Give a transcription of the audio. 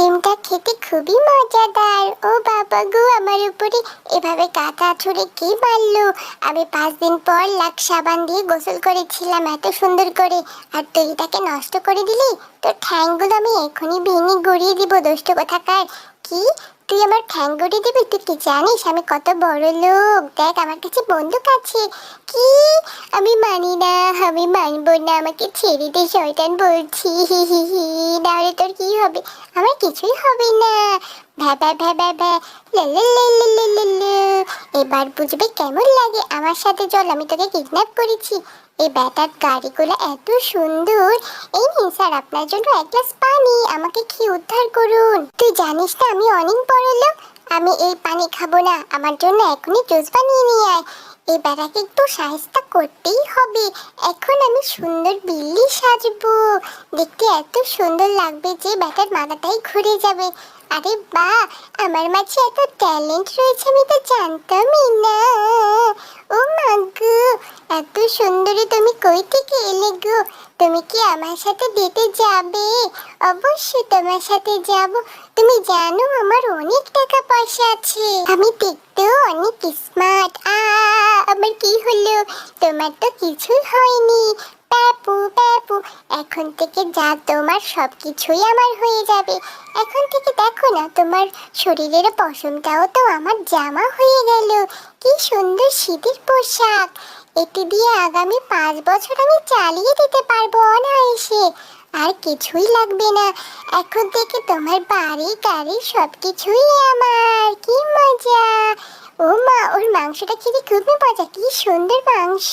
ডিমটা খেতে খুবই মজাদার। ও বাবা গো, আমার উপরে এভাবে কাঁটা ছুঁড়ে কে মারলো? আমি 5 দিন পর লাক্স সাবান দিয়ে গোসল করেছিলাম এত সুন্দর করে, আর তুই এটাকে নষ্ট করে দিলি। তোর ঠ্যাংগুলো আমি এখনই ভেঙে গড়িয়ে দিব, দুষ্টু কোথাকার। কি, তুই আমার ঠ্যাং গড়িয়ে দিবি? তুই কি জানিস আমি কত বড় লোক? দেখ, আমার কাছে বন্দুক আছে। কি? আমি মানি না, আমি মানবো না, আমাকে ছেড়ে দে শয়তান বলছি। হি হি হি। নাহলে তোর কি হবে? আমার কিছুই হবে না। ভ্যা ভ্যা ভ্যা ভ্যা ভ্যা। লা লা লা লা লা লা লা। এবার বুঝবে কেমন লাগে আমার সাথে চল, আমি তোকে কিডন্যাপ করেছি। এই ব্যাটার গাড়িগুলো এত সুন্দর। এই নিন স্যার, আপনার জন্য 1 গ্লাস পানি, আমাকে খেয়ে উদ্ধার করুন। তুই জানিস না আমি অনেক বড় লোক। আমি এই পানি খাবো না, আমার জন্য এখনই জুস বানিয়ে নিয়ে আয়। এই বেটাকে একটু সাহায্য করতেই হবে। এখন আমি সুন্দর বিল্লি সাজবো, দেখতে এত সুন্দর লাগবে যে বেটার মাথাটাই ঘুরে যাবে। আরে বাহ, আমার মাঝে এত ট্যালেন্ট রয়েছে, আমি তো জানতামই না। ও মা গো, এত সুন্দরী তুমি কই থেকে এলে গো? তুমি কি আমার সাথে ডেটে যাবে? অবশ্যই তোমার সাথে যাব। তুমি জানো আমার অনেক টাকা পয়সা আছে, আমি দেখতেও অনেক স্মার্ট। আমার কি হলো? তোমার তো কিছুই হয়নি। প্যাপু প্যাপু, এখন থেকে যা তোমার সব কিছুই আমার হয়ে যাবে। এখন থেকে দেখো না, তোমার শরীরের পশমটাও তো আমার জামা হয়ে গেল। কি সুন্দর শীতের পোশাক! এটি দিয়ে আগামী 5 বছর আমি চালিয়ে দিতে পারবো অনায়াসে। আর কিছুই লাগবে না। এখন থেকে তোমার বাড়ি গাড়ি সবকিছুই আমার। কি মজা! ও মা, ওর মাংসটা খেতে খুবই মজা, কি সুন্দর মাংস।